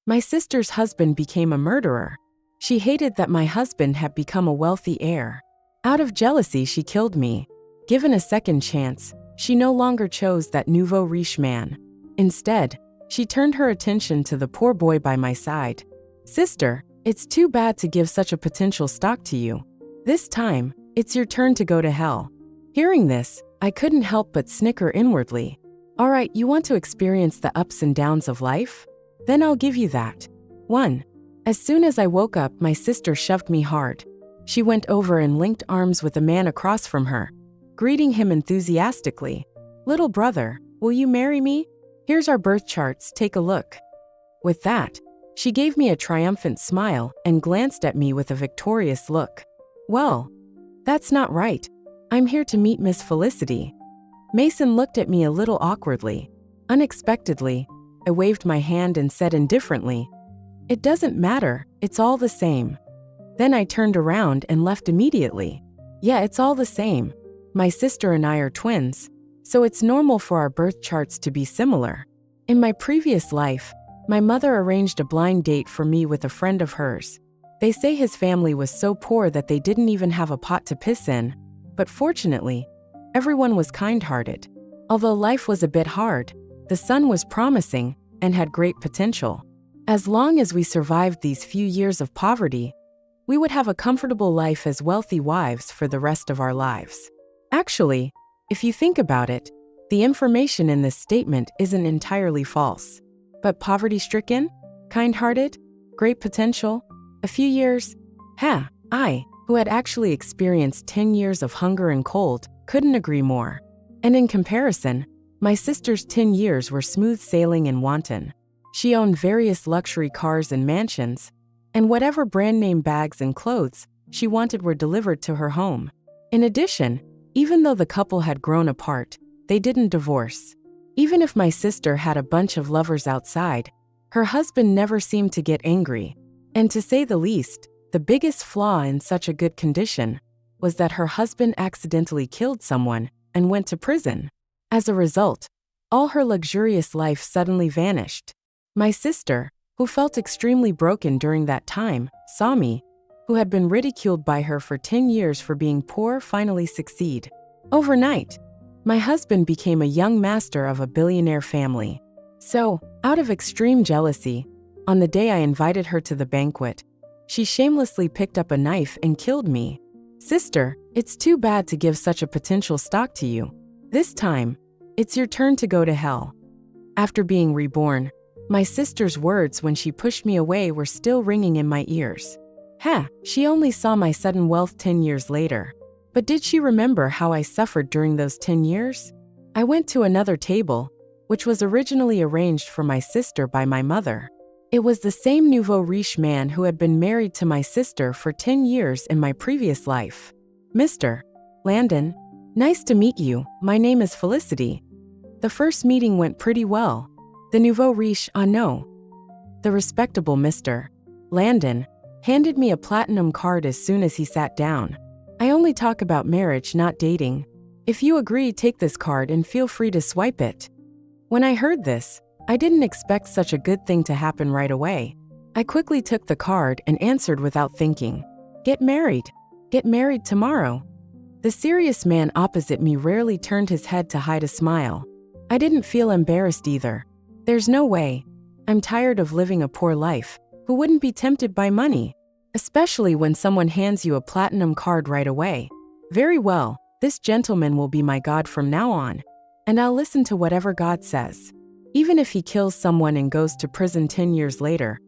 My sister's husband became a murderer. She hated that my husband had become a wealthy heir. Out of jealousy, she killed me. Given a second chance, she no longer chose that nouveau riche man. Instead, she turned her attention to the poor boy by my side. Sister, it's too bad to give such a potential stock to you. This time, it's your turn to go to hell. Hearing this, I couldn't help but snicker inwardly. All right, you want to experience the ups and downs of life? Then I'll give you that. 1. As soon as I woke up, my sister shoved me hard. She went over and linked arms with a man across from her, greeting him enthusiastically. Little brother, will you marry me? Here's our birth charts, take a look. With that, she gave me a triumphant smile and glanced at me with a victorious look. Well, that's not right. I'm here to meet Miss Felicity. Mason looked at me a little awkwardly. Unexpectedly, I waved my hand and said indifferently, "It doesn't matter, it's all the same." Then I turned around and left immediately. Yeah, it's all the same. My sister and I are twins, so it's normal for our birth charts to be similar. In my previous life, my mother arranged a blind date for me with a friend of hers. They say his family was so poor that they didn't even have a pot to piss in, but fortunately, everyone was kind-hearted. Although life was a bit hard, the son was promising and had great potential. As long as we survived these few years of poverty, we would have a comfortable life as wealthy wives for the rest of our lives. Actually, if you think about it, the information in this statement isn't entirely false. But poverty-stricken, kind-hearted, great potential, a few years? I, who had actually experienced 10 years of hunger and cold, couldn't agree more. And in comparison, my sister's 10 years were smooth sailing and wanton. She owned various luxury cars and mansions, and whatever brand name bags and clothes she wanted were delivered to her home. In addition, even though the couple had grown apart, they didn't divorce. Even if my sister had a bunch of lovers outside, her husband never seemed to get angry. And to say the least, the biggest flaw in such a good condition was that her husband accidentally killed someone and went to prison. As a result, all her luxurious life suddenly vanished. My sister, who felt extremely broken during that time, saw me, who had been ridiculed by her for 10 years for being poor, finally succeed. Overnight, my husband became a young master of a billionaire family. So, out of extreme jealousy, on the day I invited her to the banquet, she shamelessly picked up a knife and killed me. Sister, it's too bad to give such a potential stock to you. This time, it's your turn to go to hell. After being reborn, my sister's words when she pushed me away were still ringing in my ears. She only saw my sudden wealth 10 years later. But did she remember how I suffered during those 10 years? I went to another table, which was originally arranged for my sister by my mother. It was the same nouveau riche man who had been married to my sister for 10 years in my previous life. Mr. Landon, nice to meet you, my name is Felicity. The first meeting went pretty well. The nouveau riche, no. The respectable Mr. Landon handed me a platinum card as soon as he sat down. I only talk about marriage, not dating. If you agree, take this card and feel free to swipe it. When I heard this, I didn't expect such a good thing to happen right away. I quickly took the card and answered without thinking. Get married. Get married tomorrow. The serious man opposite me rarely turned his head to hide a smile. I didn't feel embarrassed either. There's no way. I'm tired of living a poor life. Who wouldn't be tempted by money? Especially when someone hands you a platinum card right away. Very well, this gentleman will be my God from now on, and I'll listen to whatever God says. Even if he kills someone and goes to prison 10 years later,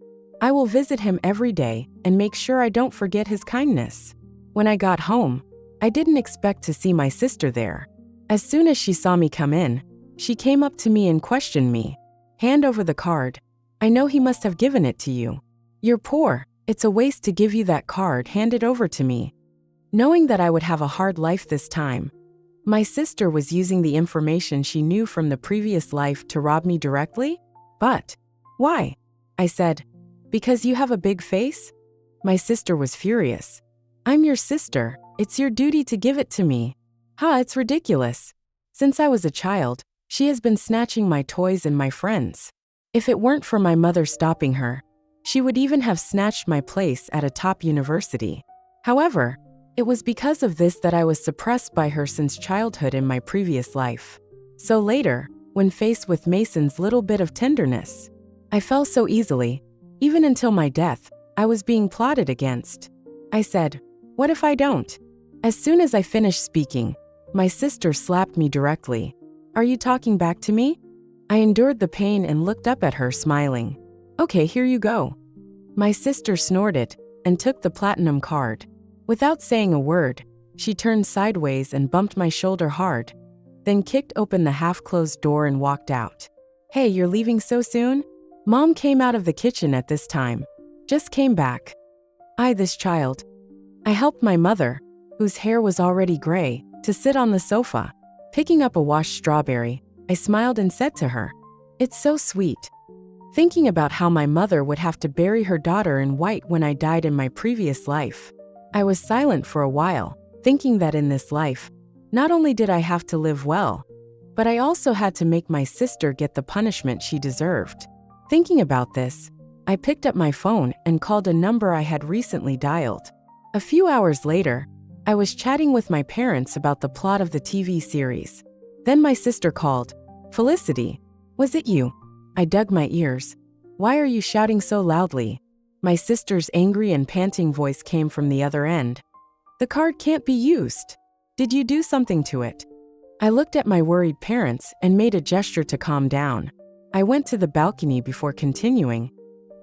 I will visit him every day and make sure I don't forget his kindness. When I got home, I didn't expect to see my sister there. As soon as she saw me come in, she came up to me and questioned me. Hand over the card. I know he must have given it to you. You're poor. It's a waste to give you that card. Hand it over to me. Knowing that I would have a hard life this time, my sister was using the information she knew from the previous life to rob me directly? But why? I said, because you have a big face? My sister was furious. I'm your sister. It's your duty to give it to me. It's ridiculous. Since I was a child, she has been snatching my toys and my friends. If it weren't for my mother stopping her, She would even have snatched my place at a top university. However, it was because of this that I was suppressed by her since childhood in my previous life. So later, when faced with Mason's little bit of tenderness, I fell so easily. Even until my death, I was being plotted against. I said, "What if I don't?" As soon as I finished speaking, my sister slapped me directly. "Are you talking back to me?" I endured the pain and looked up at her, smiling. "Okay, here you go." My sister snorted and took the platinum card. Without saying a word, she turned sideways and bumped my shoulder hard, then kicked open the half-closed door and walked out. "Hey, you're leaving so soon?" Mom came out of the kitchen at this time. "Just came back." This child. I helped my mother, whose hair was already gray, to sit on the sofa. Picking up a washed strawberry, I smiled and said to her, "It's so sweet." Thinking about how my mother would have to bury her daughter in white when I died in my previous life, I was silent for a while, thinking that in this life, not only did I have to live well, but I also had to make my sister get the punishment she deserved. Thinking about this, I picked up my phone and called a number I had recently dialed. A few hours later, I was chatting with my parents about the plot of the TV series. Then my sister called. "Felicity, was it you?" I dug my ears. "Why are you shouting so loudly?" My sister's angry and panting voice came from the other end. "The card can't be used. Did you do something to it?" I looked at my worried parents and made a gesture to calm down. I went to the balcony before continuing.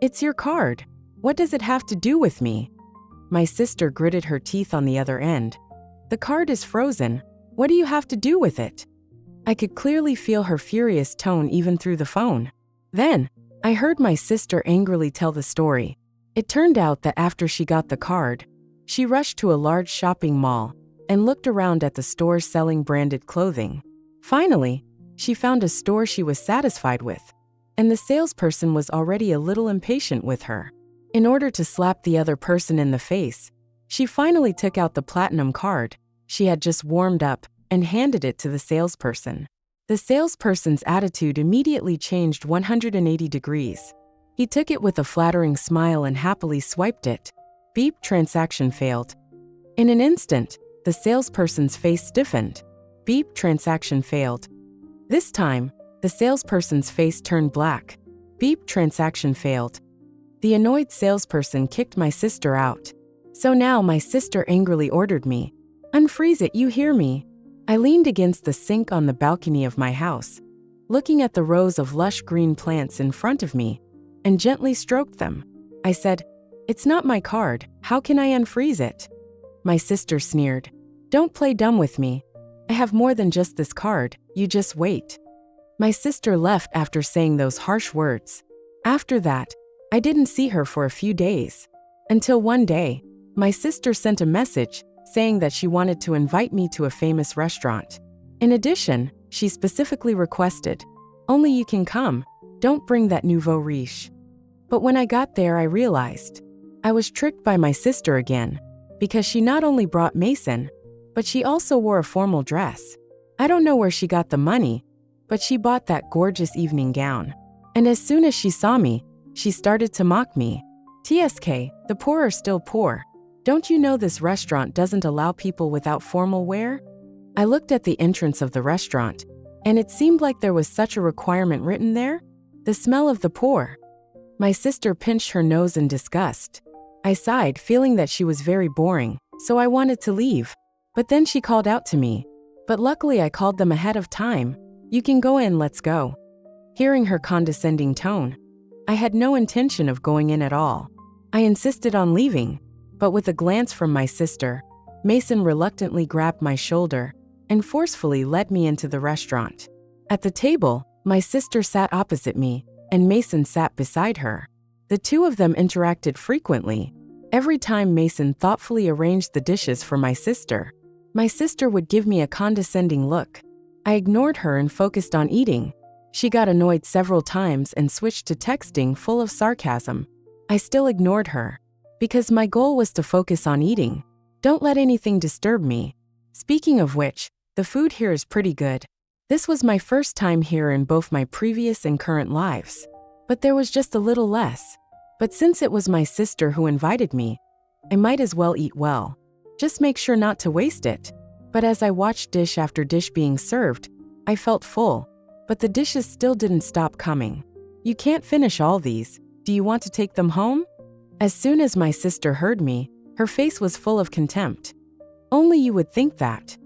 "It's your card. What does it have to do with me?" My sister gritted her teeth on the other end. "The card is frozen. What do you have to do with it?" I could clearly feel her furious tone even through the phone. Then, I heard my sister angrily tell the story. It turned out that after she got the card, she rushed to a large shopping mall and looked around at the stores selling branded clothing. Finally, she found a store she was satisfied with, and the salesperson was already a little impatient with her. In order to slap the other person in the face, she finally took out the platinum card she had just warmed up and handed it to the salesperson. The salesperson's attitude immediately changed 180 degrees. He took it with a flattering smile and happily swiped it. Beep, transaction failed. In an instant, the salesperson's face stiffened. Beep, transaction failed. This time, the salesperson's face turned black. Beep, transaction failed. The annoyed salesperson kicked my sister out. So now my sister angrily ordered me, "Unfreeze it, you hear me?" I leaned against the sink on the balcony of my house, looking at the rows of lush green plants in front of me, and gently stroked them. I said, "It's not my card, how can I unfreeze it?" My sister sneered, "Don't play dumb with me. I have more than just this card, you just wait." My sister left after saying those harsh words. After that, I didn't see her for a few days. Until one day, my sister sent a message saying that she wanted to invite me to a famous restaurant. In addition, she specifically requested, "Only you can come, don't bring that nouveau riche." But when I got there, I realized I was tricked by my sister again, because she not only brought Mason, but she also wore a formal dress. I don't know where she got the money, but she bought that gorgeous evening gown. And as soon as she saw me, she started to mock me. "TSK, the poor are still poor. Don't you know this restaurant doesn't allow people without formal wear?" I looked at the entrance of the restaurant, and it seemed like there was such a requirement written there. The smell of the poor. My sister pinched her nose in disgust. I sighed, feeling that she was very boring, so I wanted to leave. But then she called out to me. But luckily I called them ahead of time. "You can go in, let's go." Hearing her condescending tone, I had no intention of going in at all. I insisted on leaving, but with a glance from my sister, Mason reluctantly grabbed my shoulder and forcefully led me into the restaurant. At the table, my sister sat opposite me, and Mason sat beside her. The two of them interacted frequently. Every time Mason thoughtfully arranged the dishes for my sister would give me a condescending look. I ignored her and focused on eating. She got annoyed several times and switched to texting full of sarcasm. I still ignored her, because my goal was to focus on eating. Don't let anything disturb me. Speaking of which, the food here is pretty good. This was my first time here in both my previous and current lives. But there was just a little less. But since it was my sister who invited me, I might as well eat well. Just make sure not to waste it. But as I watched dish after dish being served, I felt full, but the dishes still didn't stop coming. You can't finish all these. Do you want to take them home? As soon as my sister heard me, her face was full of contempt. Only you would think that.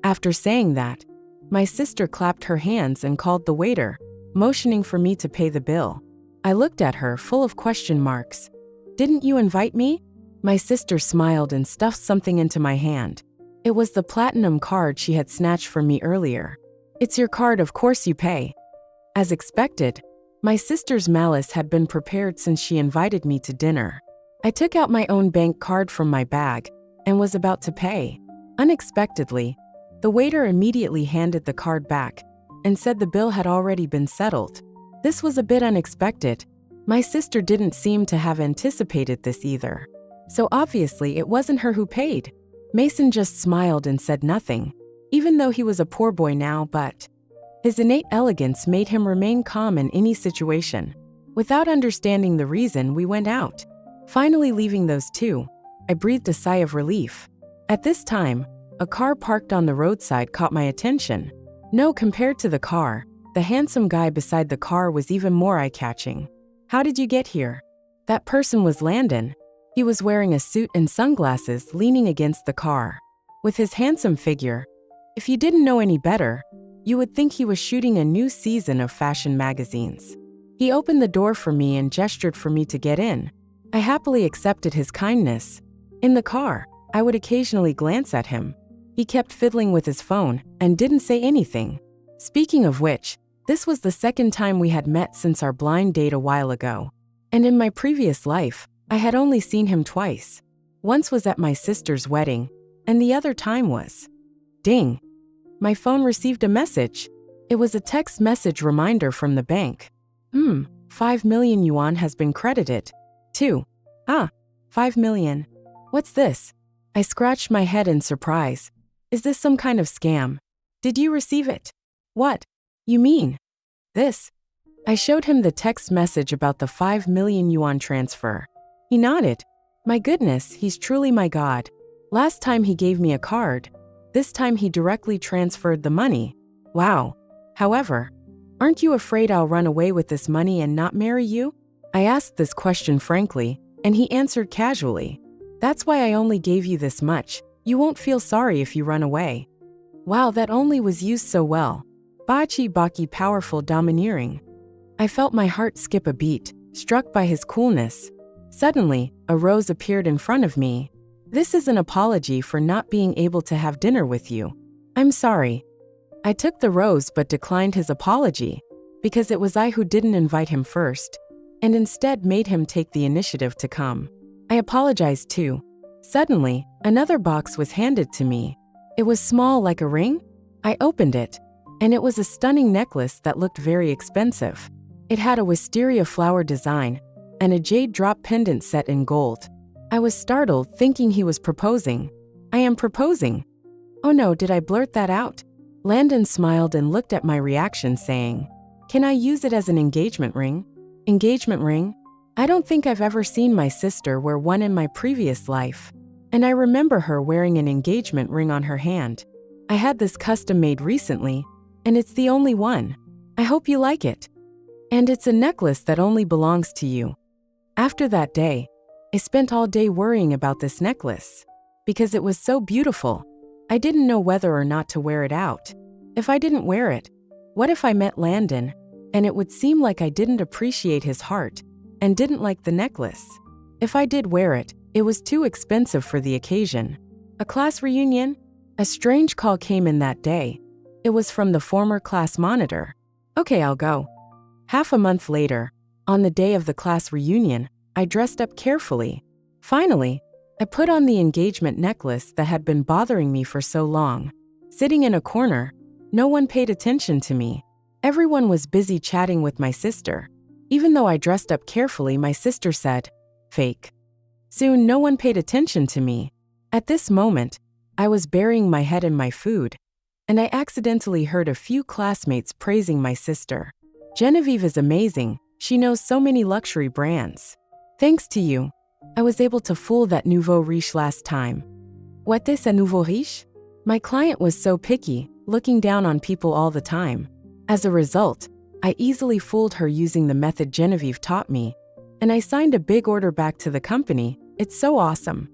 After saying that, my sister clapped her hands and called the waiter, motioning for me to pay the bill. I looked at her full of question marks. Didn't you invite me? My sister smiled and stuffed something into my hand. It was the platinum card she had snatched from me earlier. It's your card, of course you pay. As expected, my sister's malice had been prepared since she invited me to dinner. I took out my own bank card from my bag and was about to pay. Unexpectedly, the waiter immediately handed the card back and said the bill had already been settled. This was a bit unexpected. My sister didn't seem to have anticipated this either. So obviously it wasn't her who paid. Mason just smiled and said nothing, even though he was a poor boy now, but his innate elegance made him remain calm in any situation. Without understanding the reason, we went out. Finally leaving those two, I breathed a sigh of relief. At this time, a car parked on the roadside caught my attention. No, compared to the car, the handsome guy beside the car was even more eye-catching. How did you get here? That person was Landon. He was wearing a suit and sunglasses, leaning against the car. With his handsome figure, if you didn't know any better, you would think he was shooting a new season of fashion magazines. He opened the door for me and gestured for me to get in. I happily accepted his kindness. In the car, I would occasionally glance at him. He kept fiddling with his phone and didn't say anything. Speaking of which, this was the second time we had met since our blind date a while ago. And in my previous life, I had only seen him twice. Once was at my sister's wedding, and the other time was... Ding! My phone received a message. It was a text message reminder from the bank. 5 million yuan has been credited. 5 million. What's this? I scratched my head in surprise. Is this some kind of scam? Did you receive it? What? You mean? This? I showed him the text message about the 5 million yuan transfer. He nodded. My goodness, he's truly my god. Last time he gave me a card. This time he directly transferred the money. Wow. However, aren't you afraid I'll run away with this money and not marry you? I asked this question frankly, and he answered casually. That's why I only gave you this much. You won't feel sorry if you run away. Wow, that only was used so well. Bachi Baki, powerful, domineering. I felt my heart skip a beat, struck by his coolness. Suddenly, a rose appeared in front of me. This is an apology for not being able to have dinner with you. I'm sorry. I took the rose but declined his apology, because it was I who didn't invite him first, and instead made him take the initiative to come. I apologized too. Suddenly, another box was handed to me. It was small like a ring. I opened it, and it was a stunning necklace that looked very expensive. It had a wisteria flower design and a jade drop pendant set in gold. I was startled, thinking he was proposing. I am proposing. Oh no, did I blurt that out? Landon smiled and looked at my reaction, saying, Can I use it as an engagement ring? Engagement ring? I don't think I've ever seen my sister wear one in my previous life, and I remember her wearing an engagement ring on her hand. I had this custom made recently, and it's the only one. I hope you like it. And it's a necklace that only belongs to you. After that day, I spent all day worrying about this necklace. Because it was so beautiful, I didn't know whether or not to wear it out. If I didn't wear it, what if I met Landon, and it would seem like I didn't appreciate his heart, and didn't like the necklace? If I did wear it, it was too expensive for the occasion. A class reunion? A strange call came in that day. It was from the former class monitor. Okay, I'll go. Half a month later, on the day of the class reunion, I dressed up carefully. Finally, I put on the engagement necklace that had been bothering me for so long. Sitting in a corner, no one paid attention to me. Everyone was busy chatting with my sister. Even though I dressed up carefully, my sister said, "Fake." Soon, no one paid attention to me. At this moment, I was burying my head in my food, and I accidentally heard a few classmates praising my sister. Genevieve is amazing. She knows so many luxury brands. Thanks to you, I was able to fool that nouveau riche last time. What is a nouveau riche? My client was so picky, looking down on people all the time. As a result, I easily fooled her using the method Genevieve taught me, and I signed a big order back to the company. It's so awesome.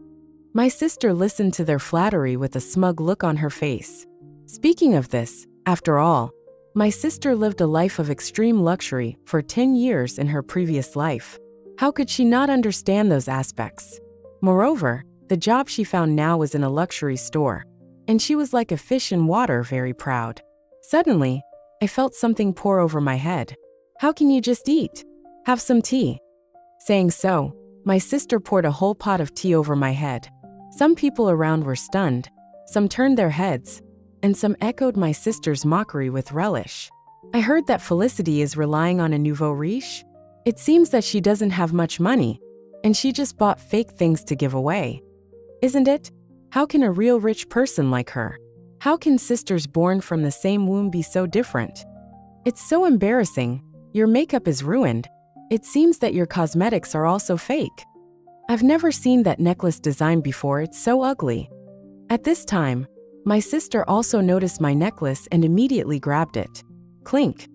My sister listened to their flattery with a smug look on her face. Speaking of this, after all, my sister lived a life of extreme luxury for 10 years in her previous life. How could she not understand those aspects? Moreover, the job she found now was in a luxury store, and she was like a fish in water, very proud. Suddenly, I felt something pour over my head. How can you just eat? Have some tea. Saying so, my sister poured a whole pot of tea over my head. Some people around were stunned, some turned their heads, and some echoed my sister's mockery with relish. I heard that Felicity is relying on a nouveau riche. It seems that she doesn't have much money, and she just bought fake things to give away. Isn't it? How can a real rich person like her? How can sisters born from the same womb be so different? It's so embarrassing. Your makeup is ruined. It seems that your cosmetics are also fake. I've never seen that necklace design before, it's so ugly. At this time, my sister also noticed my necklace and immediately grabbed it. Clink.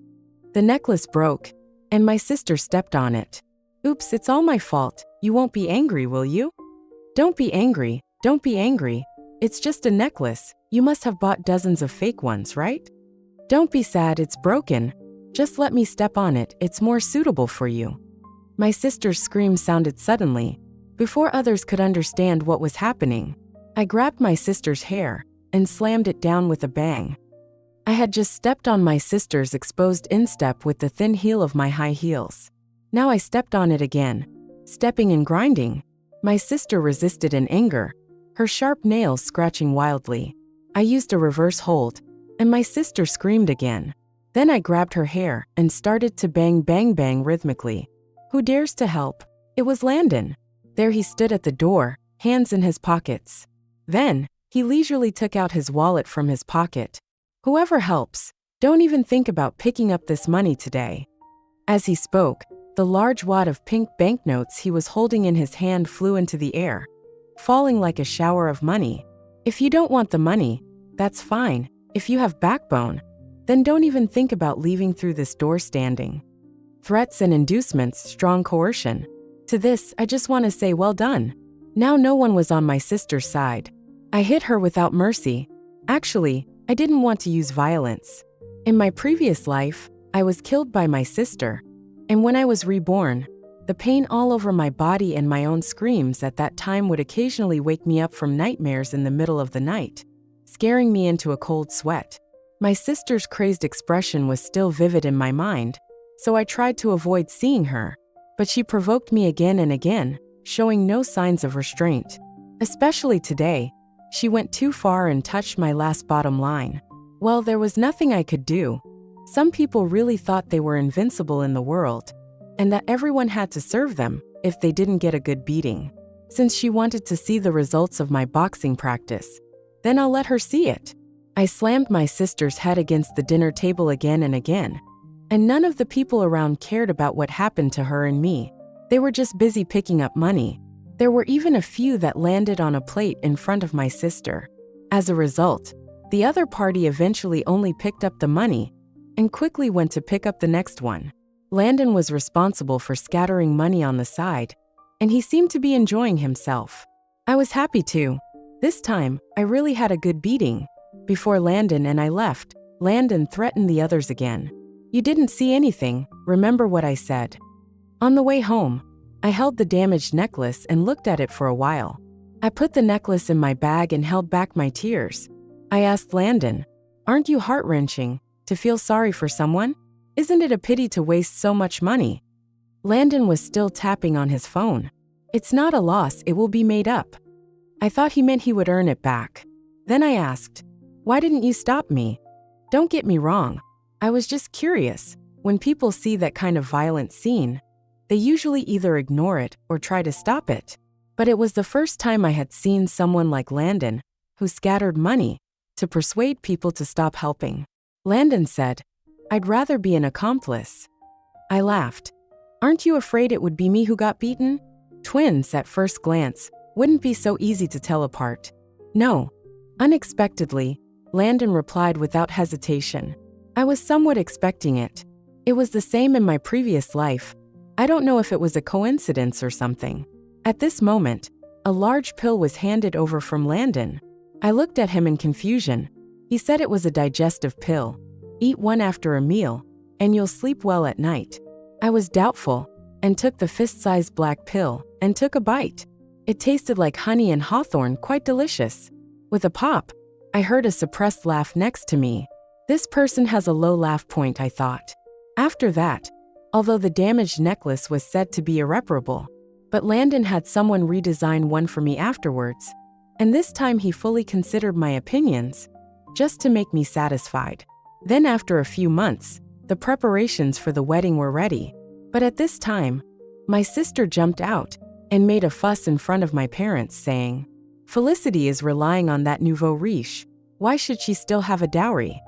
The necklace broke, and my sister stepped on it. Oops, it's all my fault. You won't be angry, will you? Don't be angry, don't be angry. It's just a necklace. You must have bought dozens of fake ones, right? Don't be sad, it's broken. Just let me step on it, it's more suitable for you. My sister's scream sounded suddenly. Before others could understand what was happening, I grabbed my sister's hair and slammed it down with a bang. I had just stepped on my sister's exposed instep with the thin heel of my high heels. Now I stepped on it again, stepping and grinding. My sister resisted in anger, her sharp nails scratching wildly. I used a reverse hold, and my sister screamed again. Then I grabbed her hair and started to bang bang bang rhythmically. Who dares to help? It was Landon. There he stood at the door, hands in his pockets. Then, he leisurely took out his wallet from his pocket. Whoever helps, don't even think about picking up this money today. As he spoke, the large wad of pink banknotes he was holding in his hand flew into the air, falling like a shower of money. If you don't want the money, that's fine. If you have backbone, then don't even think about leaving through this door standing. Threats and inducements, strong coercion. To this, I just want to say well done. Now no one was on my sister's side. I hit her without mercy. Actually, I didn't want to use violence. In my previous life, I was killed by my sister. And when I was reborn, the pain all over my body and my own screams at that time would occasionally wake me up from nightmares in the middle of the night, scaring me into a cold sweat. My sister's crazed expression was still vivid in my mind, so I tried to avoid seeing her. But she provoked me again and again, showing no signs of restraint. Especially today, she went too far and touched my last bottom line. Well, there was nothing I could do. Some people really thought they were invincible in the world, and that everyone had to serve them if they didn't get a good beating. Since she wanted to see the results of my boxing practice, then I'll let her see it. I slammed my sister's head against the dinner table again and again, and none of the people around cared about what happened to her and me. They were just busy picking up money. There were even a few that landed on a plate in front of my sister. As a result, the other party eventually only picked up the money and quickly went to pick up the next one. Landon was responsible for scattering money on the side, and he seemed to be enjoying himself. I was happy too. This time, I really had a good beating. Before Landon and I left, Landon threatened the others again. You didn't see anything, remember what I said. On the way home, I held the damaged necklace and looked at it for a while. I put the necklace in my bag and held back my tears. I asked Landon, aren't you heart-wrenching to feel sorry for someone? Isn't it a pity to waste so much money? Landon was still tapping on his phone. It's not a loss, it will be made up. I thought he meant he would earn it back. Then I asked, why didn't you stop me? Don't get me wrong, I was just curious. When people see that kind of violent scene, they usually either ignore it or try to stop it. But it was the first time I had seen someone like Landon, who scattered money to persuade people to stop helping. Landon said, I'd rather be an accomplice. I laughed. Aren't you afraid it would be me who got beaten? Twins, at first glance, wouldn't be so easy to tell apart. No. Unexpectedly, Landon replied without hesitation. I was somewhat expecting it. It was the same in my previous life. I don't know if it was a coincidence or something. At this moment, a large pill was handed over from Landon. I looked at him in confusion. He said it was a digestive pill. Eat one after a meal, and you'll sleep well at night. I was doubtful, and took the fist-sized black pill, and took a bite. It tasted like honey and hawthorn, quite delicious. With a pop, I heard a suppressed laugh next to me. This person has a low laugh point, I thought. After that, although the damaged necklace was said to be irreparable, but Landon had someone redesign one for me afterwards, and this time he fully considered my opinions, just to make me satisfied. Then after a few months, the preparations for the wedding were ready, but at this time, my sister jumped out and made a fuss in front of my parents, saying, Felicity is relying on that nouveau riche. Why should she still have a dowry?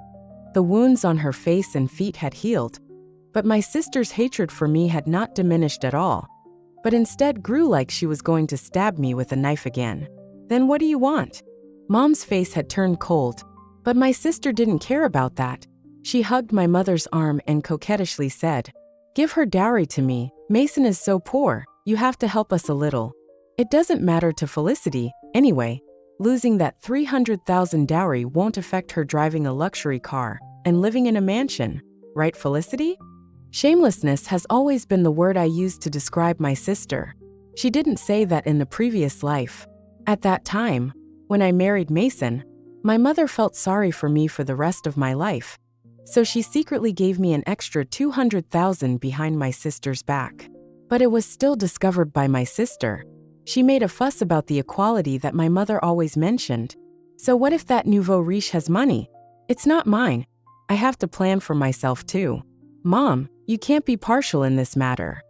The wounds on her face and feet had healed, but my sister's hatred for me had not diminished at all, but instead grew like she was going to stab me with a knife again. Then what do you want? Mom's face had turned cold, but my sister didn't care about that. She hugged my mother's arm and coquettishly said, Give her dowry to me. Mason is so poor, you have to help us a little. It doesn't matter to Felicity, anyway. Losing that $300,000 dowry won't affect her driving a luxury car and living in a mansion, right, Felicity? Shamelessness has always been the word I used to describe my sister. She didn't say that in the previous life. At that time, when I married Mason, my mother felt sorry for me for the rest of my life, so she secretly gave me an extra $200,000 behind my sister's back. But it was still discovered by my sister. She made a fuss about the equality that my mother always mentioned. So what if that nouveau riche has money? It's not mine. I have to plan for myself too. Mom, you can't be partial in this matter.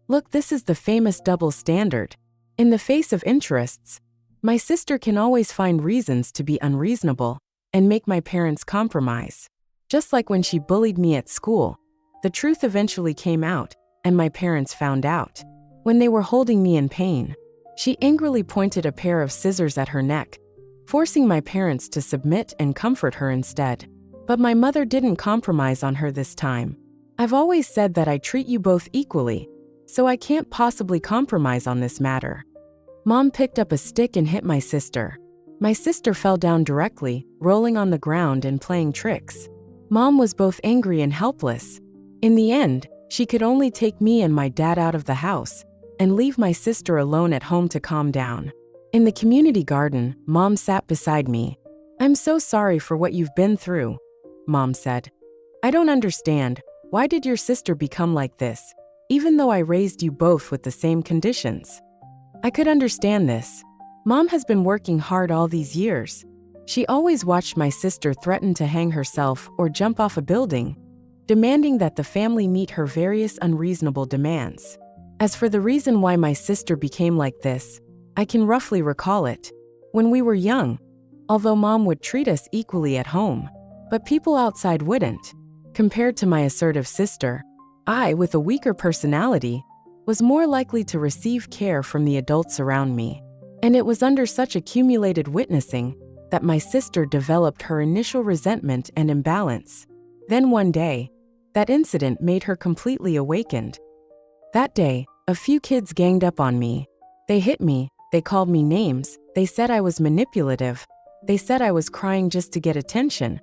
Look, this is the famous double standard. In the face of interests, my sister can always find reasons to be unreasonable and make my parents compromise. Just like when she bullied me at school, the truth eventually came out, and my parents found out. When they were holding me in pain, she angrily pointed a pair of scissors at her neck, forcing my parents to submit and comfort her instead. But my mother didn't compromise on her this time. I've always said that I treat you both equally, so I can't possibly compromise on this matter. Mom picked up a stick and hit my sister. My sister fell down directly, rolling on the ground and playing tricks. Mom was both angry and helpless. In the end, she could only take me and my dad out of the house and leave my sister alone at home to calm down. In the community garden, Mom sat beside me. I'm so sorry for what you've been through, Mom said. I don't understand. Why did your sister become like this, even though I raised you both with the same conditions? I could understand this. Mom has been working hard all these years. She always watched my sister threaten to hang herself or jump off a building, demanding that the family meet her various unreasonable demands. As for the reason why my sister became like this, I can roughly recall it. When we were young, although Mom would treat us equally at home, but people outside wouldn't. Compared to my assertive sister, I, with a weaker personality, was more likely to receive care from the adults around me. And it was under such accumulated witnessing that my sister developed her initial resentment and imbalance. Then one day, that incident made her completely awakened. That day, a few kids ganged up on me. They hit me, they called me names, they said I was manipulative, they said I was crying just to get attention.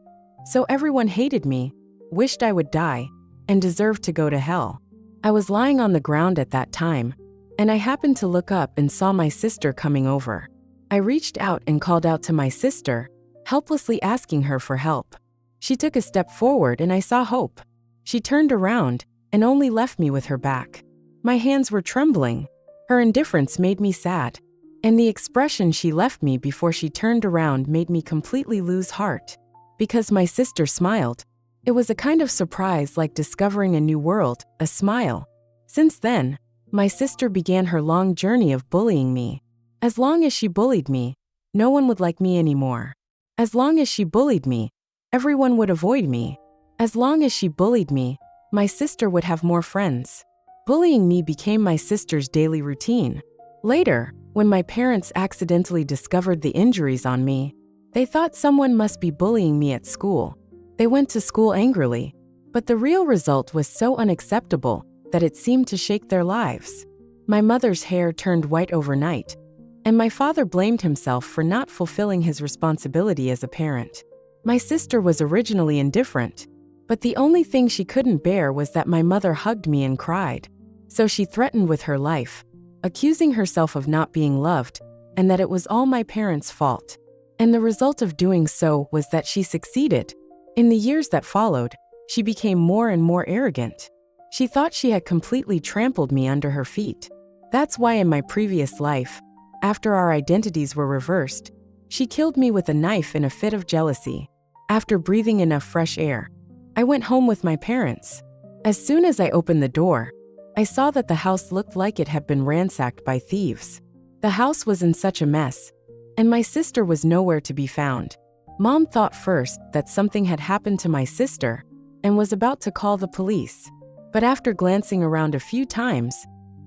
So everyone hated me, wished I would die, and deserved to go to hell. I was lying on the ground at that time, and I happened to look up and saw my sister coming over. I reached out and called out to my sister, helplessly asking her for help. She took a step forward and I saw hope. She turned around and only left me with her back. My hands were trembling. Her indifference made me sad, and the expression she left me before she turned around made me completely lose heart. Because my sister smiled. It was a kind of surprise, like discovering a new world, a smile. Since then, my sister began her long journey of bullying me. As long as she bullied me, no one would like me anymore. As long as she bullied me, everyone would avoid me. As long as she bullied me, my sister would have more friends. Bullying me became my sister's daily routine. Later, when my parents accidentally discovered the injuries on me, they thought someone must be bullying me at school. They went to school angrily, but the real result was so unacceptable that it seemed to shake their lives. My mother's hair turned white overnight, and my father blamed himself for not fulfilling his responsibility as a parent. My sister was originally indifferent, but the only thing she couldn't bear was that my mother hugged me and cried. So she threatened with her life, accusing herself of not being loved, and that it was all my parents' fault. And the result of doing so was that she succeeded. In the years that followed, she became more and more arrogant. She thought she had completely trampled me under her feet. That's why in my previous life, after our identities were reversed, she killed me with a knife in a fit of jealousy. After breathing enough fresh air, I went home with my parents. As soon as I opened the door, I saw that the house looked like it had been ransacked by thieves. The house was in such a mess, and my sister was nowhere to be found. Mom thought first that something had happened to my sister and was about to call the police. But after glancing around a few times,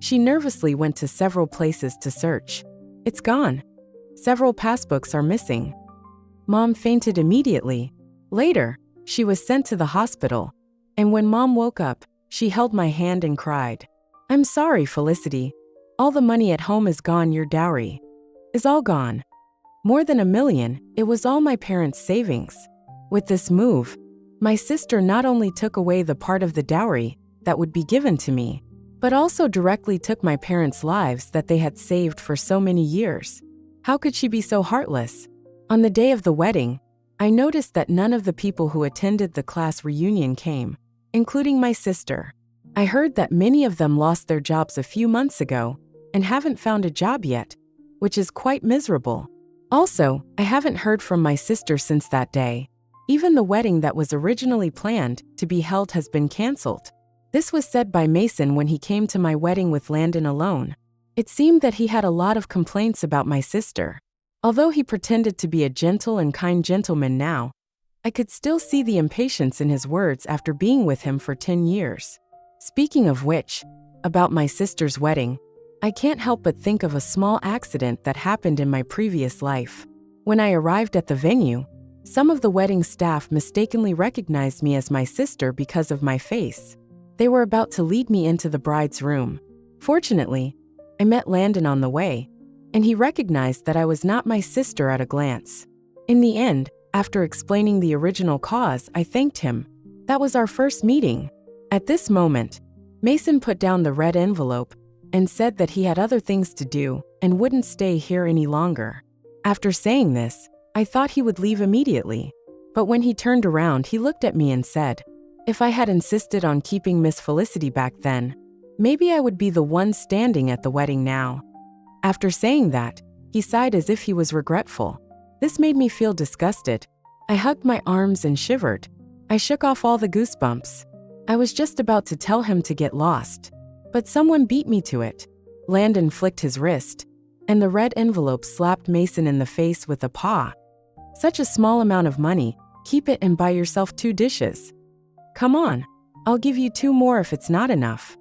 she nervously went to several places to search. It's gone. Several passbooks are missing. Mom fainted immediately. Later, she was sent to the hospital, and when Mom woke up, she held my hand and cried, "I'm sorry, Felicity. All the money at home is gone. Your dowry is all gone." More than $1 million, it was all my parents' savings. With this move, my sister not only took away the part of the dowry that would be given to me, but also directly took my parents' lives that they had saved for so many years. How could she be so heartless? On the day of the wedding, I noticed that none of the people who attended the class reunion came, including my sister. I heard that many of them lost their jobs a few months ago and haven't found a job yet, which is quite miserable. Also, I haven't heard from my sister since that day. Even the wedding that was originally planned to be held has been canceled. This was said by Mason when he came to my wedding with Landon alone. It seemed that he had a lot of complaints about my sister. Although he pretended to be a gentle and kind gentleman now, I could still see the impatience in his words after being with him for 10 years. Speaking of which, about my sister's wedding, I can't help but think of a small accident that happened in my previous life. When I arrived at the venue, some of the wedding staff mistakenly recognized me as my sister because of my face. They were about to lead me into the bride's room. Fortunately, I met Landon on the way, and he recognized that I was not my sister at a glance. In the end, after explaining the original cause, I thanked him. That was our first meeting. At this moment, Mason put down the red envelope and said that he had other things to do and wouldn't stay here any longer. After saying this, I thought he would leave immediately. But when he turned around, he looked at me and said, "If I had insisted on keeping Miss Felicity back then, maybe I would be the one standing at the wedding now." After saying that, he sighed as if he was regretful. This made me feel disgusted. I hugged my arms and shivered. I shook off all the goosebumps. I was just about to tell him to get lost, but someone beat me to it. Landon flicked his wrist, and the red envelope slapped Mason in the face with a paw. "Such a small amount of money. Keep it and buy yourself 2 dishes. Come on, I'll give you 2 more if it's not enough."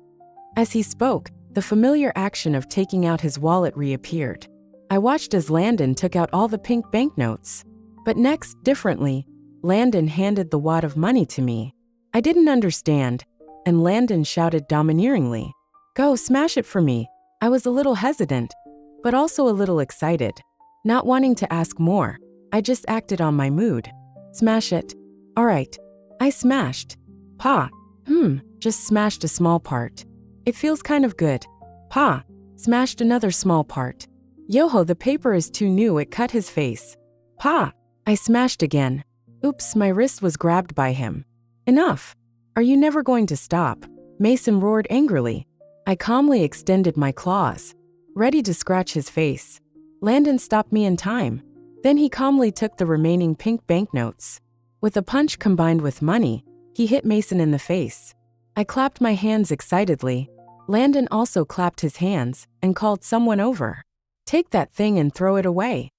As he spoke, the familiar action of taking out his wallet reappeared. I watched as Landon took out all the pink banknotes. But next, differently, Landon handed the wad of money to me. I didn't understand, and Landon shouted domineeringly, "Go, smash it for me." I was a little hesitant, but also a little excited. Not wanting to ask more, I just acted on my mood. "Smash it." "All right." I smashed. "Pa." Just smashed a small part. "It feels kind of good." "Pa." Smashed another small part. "Yoho, the paper is too new." It cut his face. "Pa." I smashed again. Oops, my wrist was grabbed by him. "Enough. Are you never going to stop?" Mason roared angrily. I calmly extended my claws, ready to scratch his face. Landon stopped me in time. Then he calmly took the remaining pink banknotes. With a punch combined with money, he hit Mason in the face. I clapped my hands excitedly. Landon also clapped his hands and called someone over. "Take that thing and throw it away."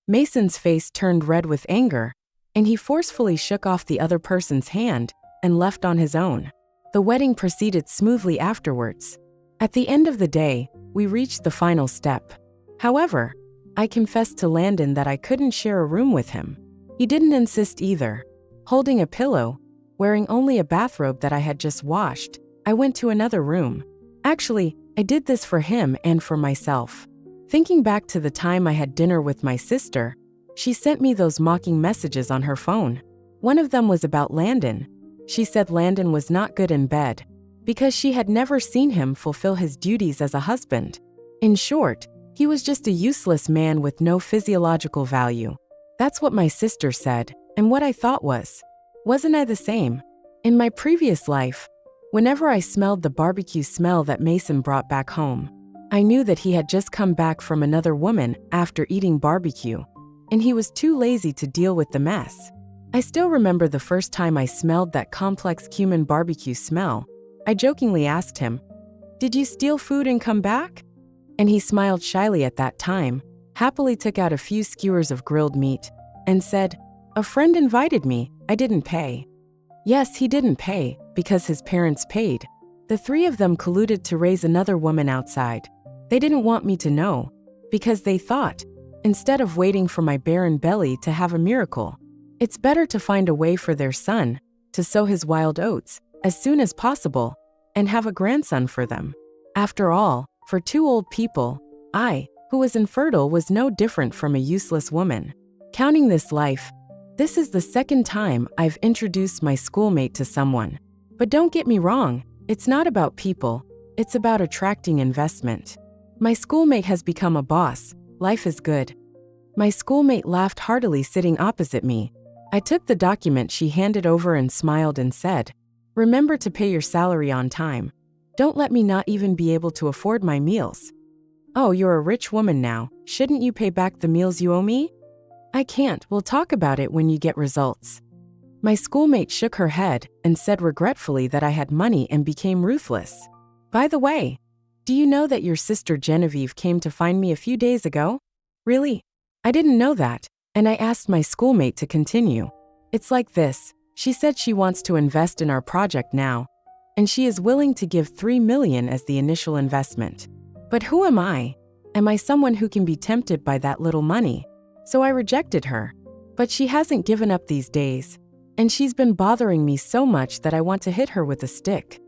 Mason's face turned red with anger, and he forcefully shook off the other person's hand and left on his own. The wedding proceeded smoothly afterwards. At the end of the day, we reached the final step. However, I confessed to Landon that I couldn't share a room with him. He didn't insist either. Holding a pillow, wearing only a bathrobe that I had just washed, I went to another room. Actually, I did this for him and for myself. Thinking back to the time I had dinner with my sister, she sent me those mocking messages on her phone. One of them was about Landon. She said Landon was not good in bed because she had never seen him fulfill his duties as a husband. In short, he was just a useless man with no physiological value. That's what my sister said, and what I thought was, wasn't I the same? In my previous life, whenever I smelled the barbecue smell that Mason brought back home, I knew that he had just come back from another woman after eating barbecue, and he was too lazy to deal with the mess. I still remember the first time I smelled that complex cumin barbecue smell. I jokingly asked him, "Did you steal food and come back?" And he smiled shyly at that time, happily took out a few skewers of grilled meat, and said, "A friend invited me, I didn't pay." Yes, he didn't pay, because his parents paid. The three of them colluded to raise another woman outside. They didn't want me to know, because they thought, instead of waiting for my barren belly to have a miracle, it's better to find a way for their son to sow his wild oats as soon as possible and have a grandson for them. After all, for two old people, I, who was infertile, was no different from a useless woman. Counting this life, this is the second time I've introduced my schoolmate to someone. But don't get me wrong, it's not about people, it's about attracting investment. My schoolmate has become a boss, life is good. My schoolmate laughed heartily sitting opposite me. I took the document she handed over and smiled and said, "Remember to pay your salary on time. Don't let me not even be able to afford my meals." "Oh, you're a rich woman now, shouldn't you pay back the meals you owe me?" "I can't, we'll talk about it when you get results." My schoolmate shook her head and said regretfully that I had money and became ruthless. "By the way, do you know that your sister Genevieve came to find me a few days ago?" "Really? I didn't know that," and I asked my schoolmate to continue. "It's like this, she said she wants to invest in our project now, and she is willing to give $3 million as the initial investment. But who am I? Am I someone who can be tempted by that little money? So I rejected her. But she hasn't given up these days, and she's been bothering me so much that I want to hit her with a stick."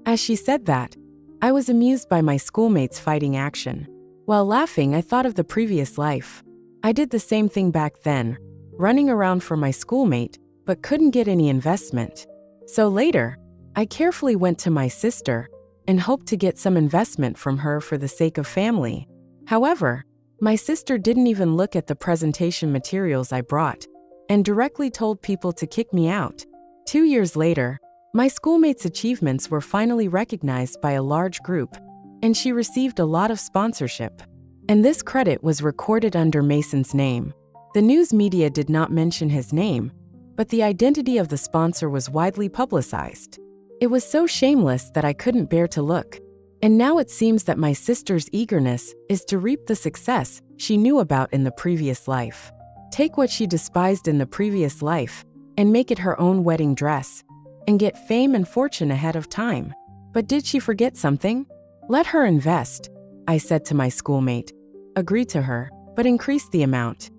As she said that, I was amused by my schoolmate's fighting action. While laughing, I thought of the previous life. I did the same thing back then, running around for my schoolmate, but couldn't get any investment. So later, I carefully went to my sister and hoped to get some investment from her for the sake of family. However, my sister didn't even look at the presentation materials I brought and directly told people to kick me out. 2 years later, my schoolmate's achievements were finally recognized by a large group, and she received a lot of sponsorship. And this credit was recorded under Mason's name. The news media did not mention his name, but the identity of the sponsor was widely publicized. It was so shameless that I couldn't bear to look. And now it seems that my sister's eagerness is to reap the success she knew about in the previous life. Take what she despised in the previous life and make it her own wedding dress, and get fame and fortune ahead of time. But did she forget something? Let her invest, I said to my schoolmate. Agree to her, but increase the amount.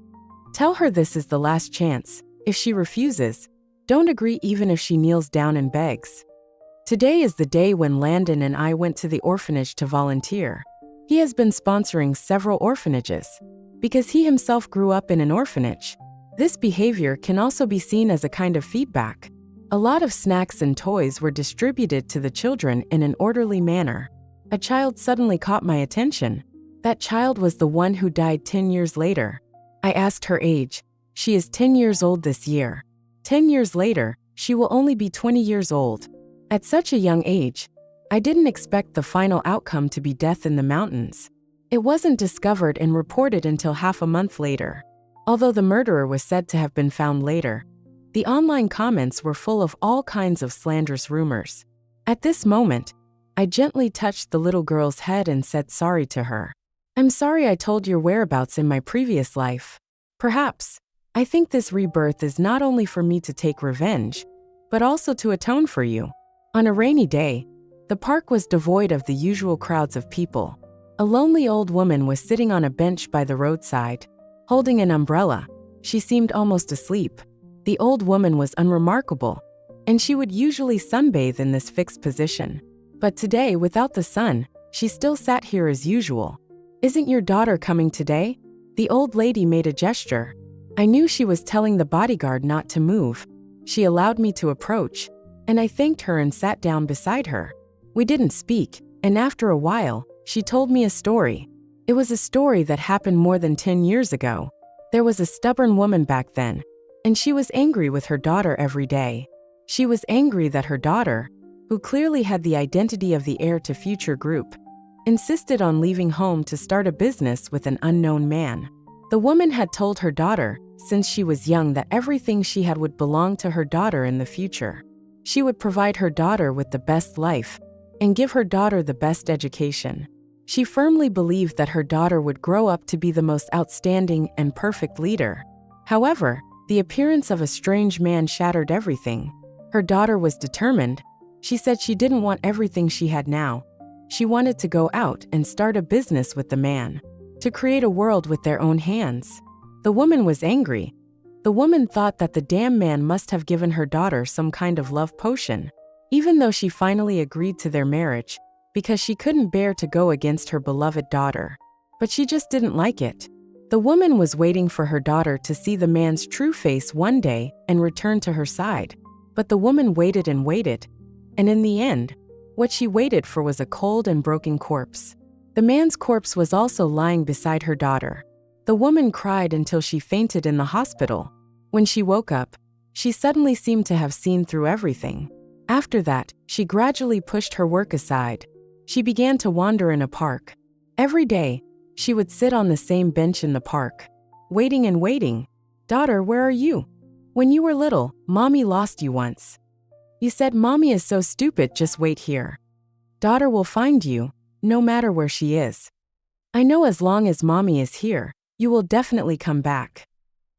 Tell her this is the last chance. If she refuses, don't agree even if she kneels down and begs. Today is the day when Landon and I went to the orphanage to volunteer. He has been sponsoring several orphanages because he himself grew up in an orphanage. This behavior can also be seen as a kind of feedback. A lot of snacks and toys were distributed to the children in an orderly manner. A child suddenly caught my attention. That child was the one who died 10 years later. I asked her age. She is 10 years old this year. 10 years later, she will only be 20 years old. At such a young age, I didn't expect the final outcome to be death in the mountains. It wasn't discovered and reported until half a month later. Although the murderer was said to have been found later, the online comments were full of all kinds of slanderous rumors. At this moment, I gently touched the little girl's head and said sorry to her. I'm sorry I told your whereabouts in my previous life. Perhaps, I think this rebirth is not only for me to take revenge, but also to atone for you. On a rainy day, The park was devoid of the usual crowds of people. A lonely old woman was sitting on a bench by the roadside, holding an umbrella. She seemed almost asleep. The old woman was unremarkable, and she would usually sunbathe in this fixed position. But today, without the sun, she still sat here as usual. "Isn't your daughter coming today?" The old lady made a gesture. I knew she was telling the bodyguard not to move. She allowed me to approach, and I thanked her and sat down beside her. We didn't speak, and after a while, she told me a story. It was a story that happened more than 10 years ago. There was a stubborn woman back then, and she was angry with her daughter every day. She was angry that her daughter, who clearly had the identity of the heir to future group, insisted on leaving home to start a business with an unknown man. The woman had told her daughter, since she was young, that everything she had would belong to her daughter in the future. She would provide her daughter with the best life and give her daughter the best education. She firmly believed that her daughter would grow up to be the most outstanding and perfect leader. However, the appearance of a strange man shattered everything. Her daughter was determined. She said she didn't want everything she had now. She wanted to go out and start a business with the man, to create a world with their own hands. The woman was angry. The woman thought that the damn man must have given her daughter some kind of love potion, even though she finally agreed to their marriage, because she couldn't bear to go against her beloved daughter. But she just didn't like it. The woman was waiting for her daughter to see the man's true face one day and return to her side. But the woman waited and waited, and in the end, what she waited for was a cold and broken corpse. The man's corpse was also lying beside her daughter. The woman cried until she fainted in the hospital. When she woke up, she suddenly seemed to have seen through everything. After that, she gradually pushed her work aside. She began to wander in a park. Every day, she would sit on the same bench in the park, waiting and waiting. "Daughter, where are you? When you were little, Mommy lost you once. You said Mommy is so stupid, just wait here. Daughter will find you, no matter where she is. I know as long as Mommy is here, you will definitely come back."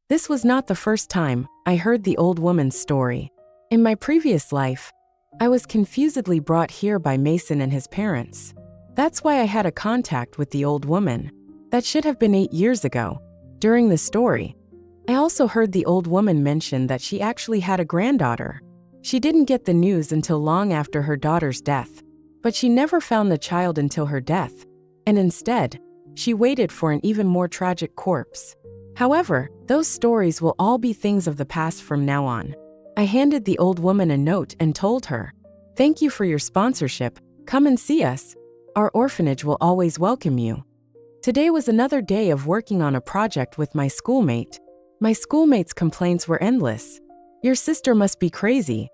This was not the first time I heard the old woman's story. In my previous life, I was confusedly brought here by Mason and his parents. That's why I had a contact with the old woman. That should have been 8 years ago. During the story, I also heard the old woman mention that she actually had a granddaughter. She didn't get the news until long after her daughter's death, but she never found the child until her death, and instead, she waited for an even more tragic corpse. However, those stories will all be things of the past from now on. I handed the old woman a note and told her, "Thank you for your sponsorship. Come and see us. Our orphanage will always welcome you." Today was another day of working on a project with my schoolmate. My schoolmate's complaints were endless. "Your sister must be crazy.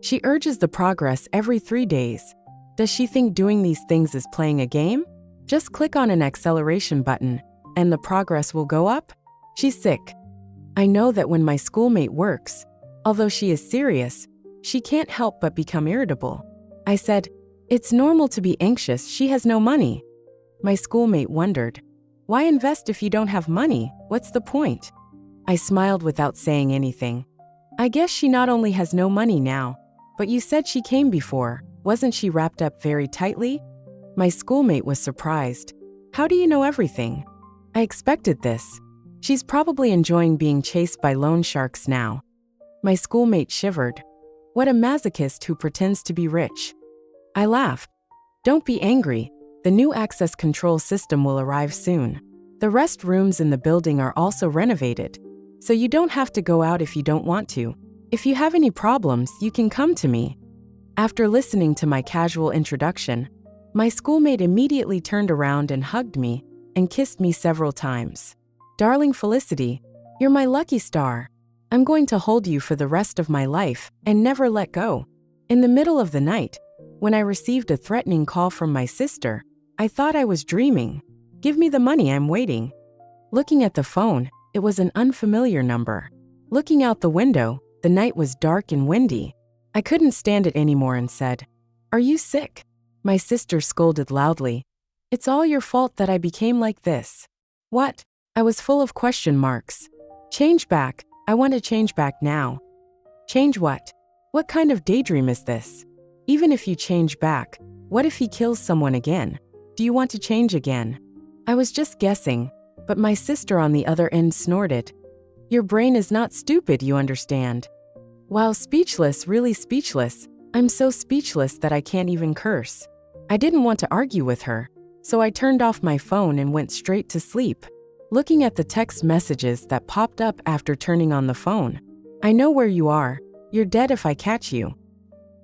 She urges the progress every 3 days. Does she think doing these things is playing a game? Just click on an acceleration button, and the progress will go up? She's sick." I know that when my schoolmate works, although she is serious, she can't help but become irritable. I said, "It's normal to be anxious, she has no money." My schoolmate wondered, "Why invest if you don't have money? What's the point?" I smiled without saying anything. "I guess she not only has no money now, but you said she came before. Wasn't she wrapped up very tightly?" My schoolmate was surprised. "How do you know everything?" I expected this. She's probably enjoying being chased by loan sharks now. My schoolmate shivered. What a masochist who pretends to be rich. I laughed. "Don't be angry. The new access control system will arrive soon. The rest rooms in the building are also renovated, so you don't have to go out if you don't want to. If you have any problems, you can come to me." After listening to my casual introduction, my schoolmate immediately turned around and hugged me and kissed me several times. "Darling Felicity, you're my lucky star. I'm going to hold you for the rest of my life and never let go." In the middle of the night, when I received a threatening call from my sister, I thought I was dreaming. "Give me the money, I'm waiting." Looking at the phone, it was an unfamiliar number. Looking out the window, the night was dark and windy. I couldn't stand it anymore and said, "Are you sick?" My sister scolded loudly. "It's all your fault that I became like this." "What?" I was full of question marks. "Change back. I want to change back now." "Change what? What kind of daydream is this? Even if you change back, What if he kills someone again? Do you want to change again? I was just guessing, but my sister on the other end snorted. Your brain is not stupid, you understand. While speechless, really speechless, I'm so speechless that I can't even curse. I didn't want to argue with her, so I turned off my phone and went straight to sleep, looking at the text messages that popped up after turning on the phone. I know where you are. You're dead if I catch you.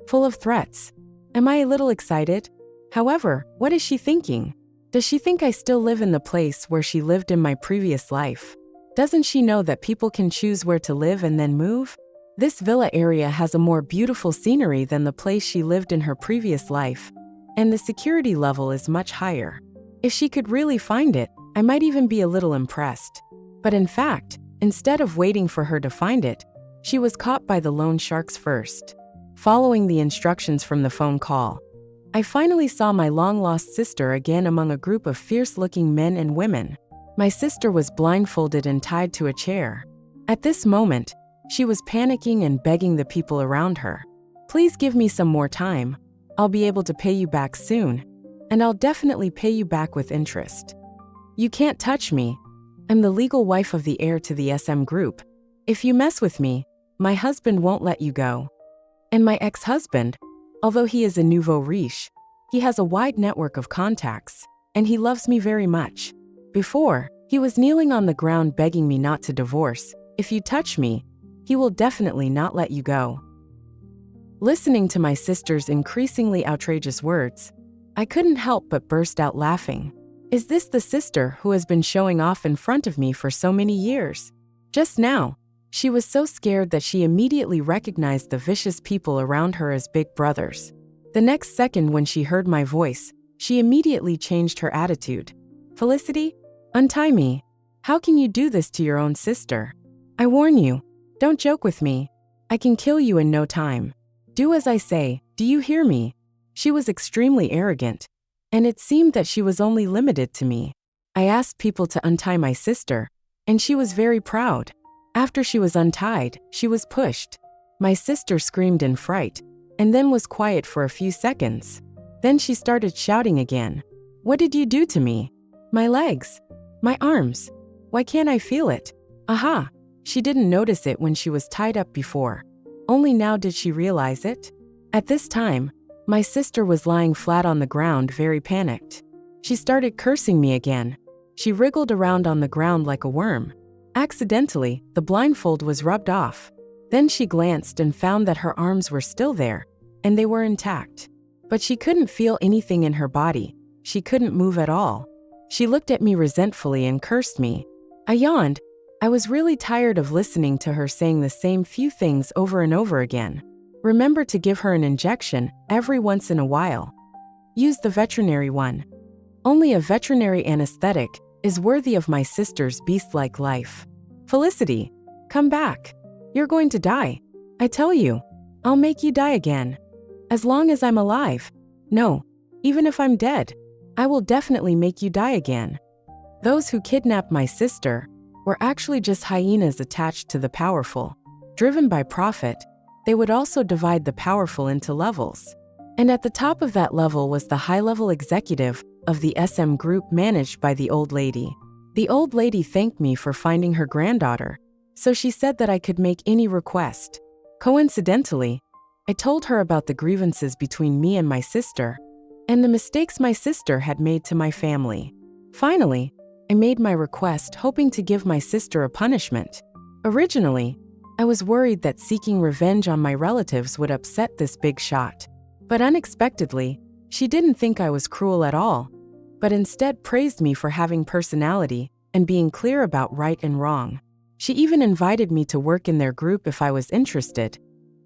Full of threats. Am I a little excited? However, what is she thinking? Does she think I still live in the place where she lived in my previous life? Doesn't she know that people can choose where to live and then move? This villa area has a more beautiful scenery than the place she lived in her previous life, and the security level is much higher. If she could really find it, I might even be a little impressed. But in fact, instead of waiting for her to find it, she was caught by the loan sharks first. Following the instructions from the phone call, I finally saw my long-lost sister again among a group of fierce-looking men and women. My sister was blindfolded and tied to a chair. At this moment, she was panicking and begging the people around her. Please give me some more time. I'll be able to pay you back soon, and I'll definitely pay you back with interest. You can't touch me. I'm the legal wife of the heir to the SM group. If you mess with me, my husband won't let you go. And my ex-husband, although he is a nouveau riche, he has a wide network of contacts, and he loves me very much. Before, he was kneeling on the ground begging me not to divorce. If you touch me, he will definitely not let you go. Listening to my sister's increasingly outrageous words, I couldn't help but burst out laughing. Is this the sister who has been showing off in front of me for so many years? Just now, she was so scared that she immediately recognized the vicious people around her as big brothers. The next second when she heard my voice, she immediately changed her attitude. Felicity, untie me. How can you do this to your own sister? I warn you, don't joke with me. I can kill you in no time. Do as I say, do you hear me? She was extremely arrogant, and it seemed that she was only limited to me. I asked people to untie my sister, and she was very proud. After she was untied, she was pushed. My sister screamed in fright, and then was quiet for a few seconds. Then she started shouting again. What did you do to me? My legs. My arms. Why can't I feel it? Aha! She didn't notice it when she was tied up before. Only now did she realize it. At this time, my sister was lying flat on the ground, very panicked. She started cursing me again. She wriggled around on the ground like a worm. Accidentally, the blindfold was rubbed off. Then she glanced and found that her arms were still there, and they were intact. But she couldn't feel anything in her body. She couldn't move at all. She looked at me resentfully and cursed me. I yawned. I was really tired of listening to her saying the same few things over and over again. Remember to give her an injection every once in a while. Use the veterinary one. Only a veterinary anesthetic is worthy of my sister's beast-like life. Felicity, come back. You're going to die. I tell you, I'll make you die again. As long as I'm alive. No, even if I'm dead, I will definitely make you die again. Those who kidnapped my sister were actually just hyenas attached to the powerful. Driven by profit, they would also divide the powerful into levels. And at the top of that level was the high-level executive of the SM group managed by the old lady. The old lady thanked me for finding her granddaughter, so she said that I could make any request. Coincidentally, I told her about the grievances between me and my sister, and the mistakes my sister had made to my family. Finally, I made my request hoping to give my sister a punishment. Originally, I was worried that seeking revenge on my relatives would upset this big shot. But unexpectedly, she didn't think I was cruel at all, but instead praised me for having personality and being clear about right and wrong. She even invited me to work in their group if I was interested,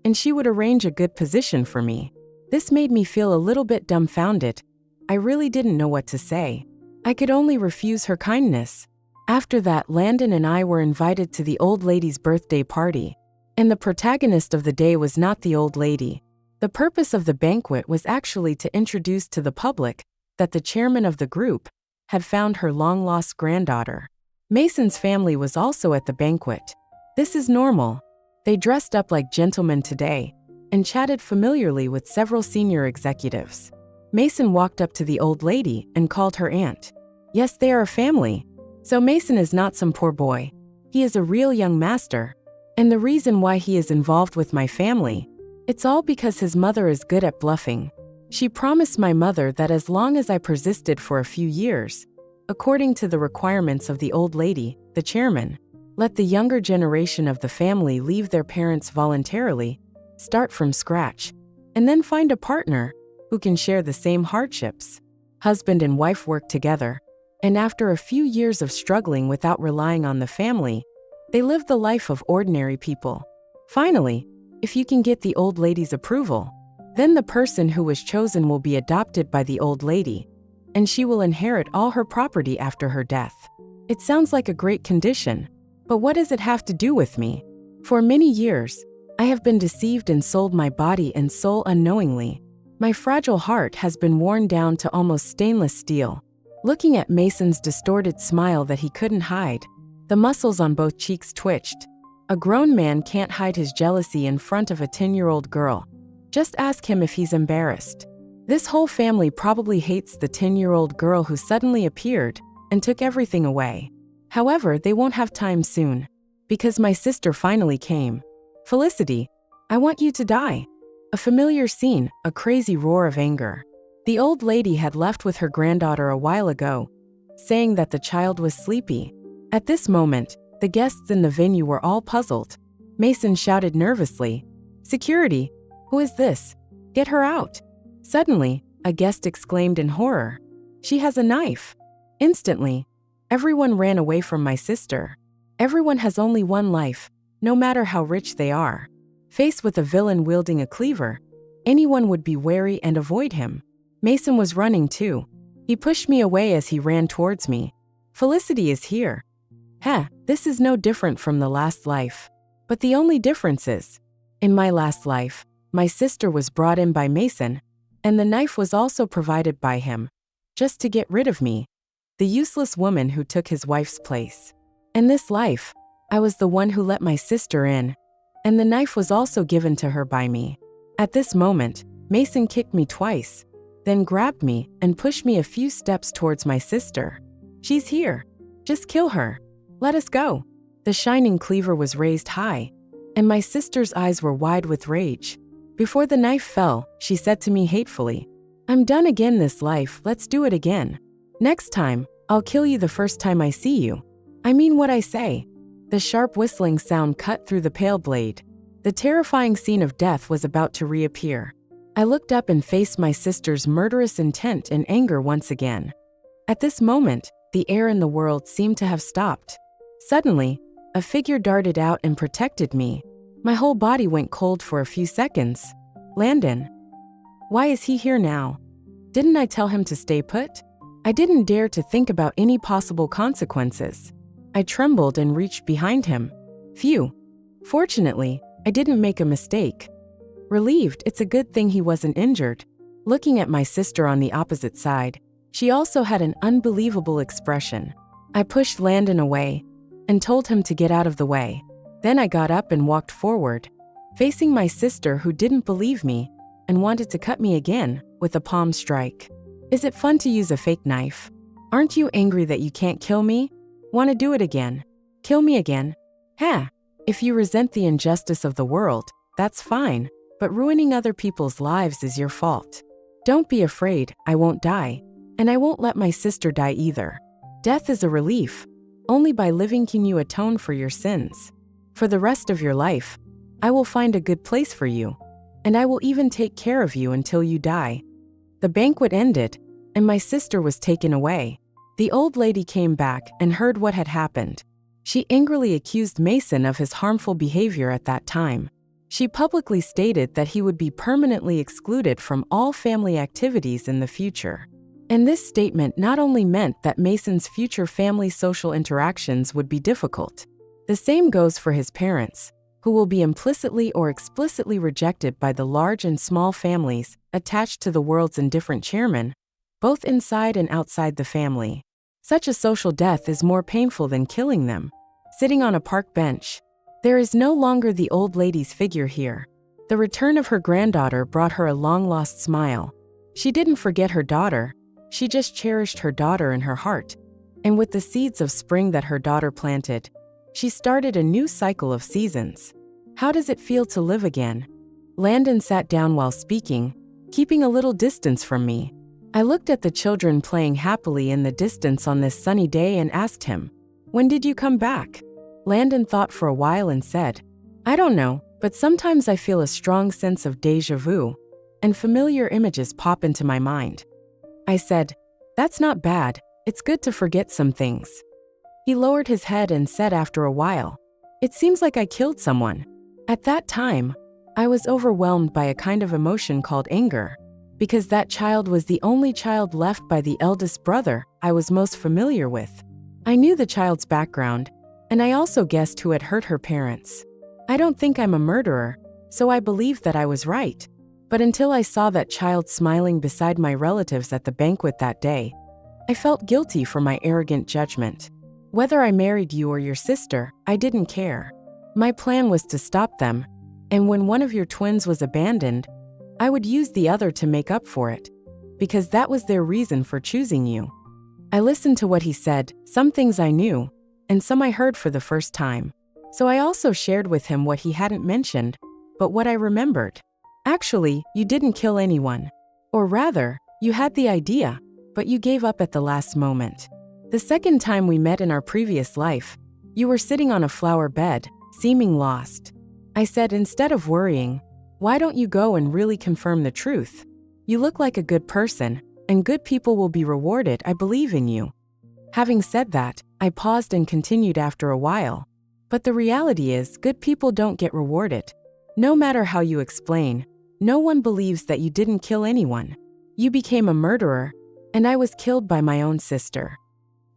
and she would arrange a good position for me. This made me feel a little bit dumbfounded. I really didn't know what to say. I could only refuse her kindness. After that, Landon and I were invited to the old lady's birthday party, and the protagonist of the day was not the old lady. The purpose of the banquet was actually to introduce to the public that the chairman of the group had found her long-lost granddaughter. Mason's family was also at the banquet. This is normal. They dressed up like gentlemen today and chatted familiarly with several senior executives. Mason walked up to the old lady and called her aunt. Yes, they are a family. So Mason is not some poor boy. He is a real young master. And the reason why he is involved with my family, it's all because his mother is good at bluffing. She promised my mother that as long as I persisted for a few years, according to the requirements of the old lady, the chairman, let the younger generation of the family leave their parents voluntarily, start from scratch, and then find a partner who can share the same hardships. Husband and wife work together, and after a few years of struggling without relying on the family, they live the life of ordinary people. Finally, if you can get the old lady's approval, then the person who was chosen will be adopted by the old lady, and she will inherit all her property after her death. It sounds like a great condition, but what does it have to do with me? For many years, I have been deceived and sold my body and soul unknowingly. My fragile heart has been worn down to almost stainless steel. Looking at Mason's distorted smile that he couldn't hide, the muscles on both cheeks twitched. A grown man can't hide his jealousy in front of a 10-year-old girl. Just ask him if he's embarrassed. This whole family probably hates the 10-year-old girl who suddenly appeared and took everything away. However, they won't have time soon, because my sister finally came. Felicity, I want you to die. A familiar scene, a crazy roar of anger. The old lady had left with her granddaughter a while ago, saying that the child was sleepy. At this moment, the guests in the venue were all puzzled. Mason shouted nervously, "Security! Who is this? Get her out!" Suddenly, a guest exclaimed in horror, "She has a knife!" Instantly, everyone ran away from my sister. Everyone has only one life, no matter how rich they are. Faced with a villain wielding a cleaver, anyone would be wary and avoid him. Mason was running too. He pushed me away as he ran towards me. Felicity is here. This is no different from the last life. But the only difference is, in my last life, my sister was brought in by Mason, and the knife was also provided by him, just to get rid of me, the useless woman who took his wife's place. In this life, I was the one who let my sister in, and the knife was also given to her by me. At this moment, Mason kicked me twice, then grabbed me and pushed me a few steps towards my sister. She's here. Just kill her. Let us go. The shining cleaver was raised high, and my sister's eyes were wide with rage. Before the knife fell, she said to me hatefully, "I'm done again this life, let's do it again. Next time, I'll kill you the first time I see you. I mean what I say." The sharp whistling sound cut through the pale blade. The terrifying scene of death was about to reappear. I looked up and faced my sister's murderous intent and anger once again. At this moment, the air in the world seemed to have stopped. Suddenly, a figure darted out and protected me. My whole body went cold for a few seconds. Landon. Why is he here now? Didn't I tell him to stay put? I didn't dare to think about any possible consequences. I trembled and reached behind him. Phew. Fortunately, I didn't make a mistake. Relieved, it's a good thing he wasn't injured. Looking at my sister on the opposite side, she also had an unbelievable expression. I pushed Landon away and told him to get out of the way. Then I got up and walked forward, facing my sister who didn't believe me and wanted to cut me again with a palm strike. Is it fun to use a fake knife? Aren't you angry that you can't kill me? Want to do it again? Kill me again? If you resent the injustice of the world, that's fine, but ruining other people's lives is your fault. Don't be afraid, I won't die, and I won't let my sister die either. Death is a relief. Only by living can you atone for your sins. For the rest of your life, I will find a good place for you, and I will even take care of you until you die. The banquet ended, and my sister was taken away. The old lady came back and heard what had happened. She angrily accused Mason of his harmful behavior at that time. She publicly stated that he would be permanently excluded from all family activities in the future. And this statement not only meant that Mason's future family social interactions would be difficult. The same goes for his parents, who will be implicitly or explicitly rejected by the large and small families attached to the world's indifferent chairman, both inside and outside the family. Such a social death is more painful than killing them. Sitting on a park bench, there is no longer the old lady's figure here. The return of her granddaughter brought her a long-lost smile. She didn't forget her daughter, she just cherished her daughter in her heart. And with the seeds of spring that her daughter planted, she started a new cycle of seasons. How does it feel to live again? Landon sat down while speaking, keeping a little distance from me. I looked at the children playing happily in the distance on this sunny day and asked him, "When did you come back?" Landon thought for a while and said, "I don't know, but sometimes I feel a strong sense of déjà vu, and familiar images pop into my mind." I said, "That's not bad, it's good to forget some things." He lowered his head and said after a while, "It seems like I killed someone." At that time, I was overwhelmed by a kind of emotion called anger, because that child was the only child left by the eldest brother I was most familiar with. I knew the child's background, and I also guessed who had hurt her parents. I don't think I'm a murderer, so I believed that I was right. But until I saw that child smiling beside my relatives at the banquet that day, I felt guilty for my arrogant judgment. Whether I married you or your sister, I didn't care. My plan was to stop them, and when one of your twins was abandoned, I would use the other to make up for it, because that was their reason for choosing you. I listened to what he said, some things I knew, and some I heard for the first time. So I also shared with him what he hadn't mentioned, but what I remembered. Actually, you didn't kill anyone. Or rather, you had the idea, but you gave up at the last moment. The second time we met in our previous life, you were sitting on a flower bed, seeming lost. I said, instead of worrying, why don't you go and really confirm the truth? You look like a good person, and good people will be rewarded. I believe in you. Having said that, I paused and continued after a while. But the reality is, good people don't get rewarded. No matter how you explain, no one believes that you didn't kill anyone. You became a murderer, and I was killed by my own sister.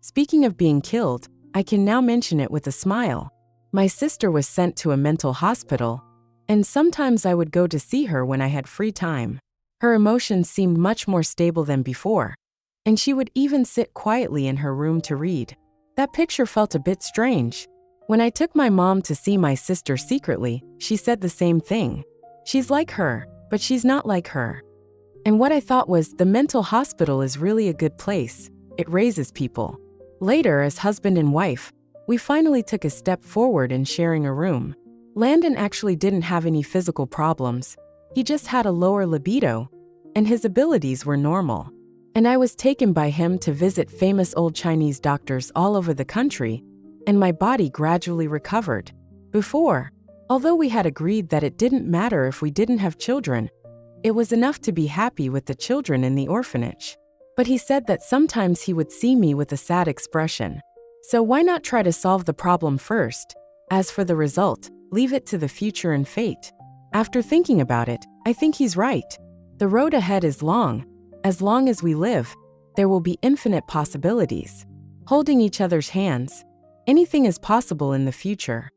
Speaking of being killed, I can now mention it with a smile. My sister was sent to a mental hospital, and sometimes I would go to see her when I had free time. Her emotions seemed much more stable than before, and she would even sit quietly in her room to read. That picture felt a bit strange. When I took my mom to see my sister secretly, she said the same thing. She's like her, but she's not like her. And what I thought was, the mental hospital is really a good place. It raises people. Later, as husband and wife, we finally took a step forward in sharing a room. Landon actually didn't have any physical problems. He just had a lower libido, and his abilities were normal. And I was taken by him to visit famous old Chinese doctors all over the country, and my body gradually recovered. Before, although we had agreed that it didn't matter if we didn't have children, it was enough to be happy with the children in the orphanage. But he said that sometimes he would see me with a sad expression. So why not try to solve the problem first? As for the result, leave it to the future and fate. After thinking about it, I think he's right. The road ahead is long. As long as we live, there will be infinite possibilities. Holding each other's hands, anything is possible in the future.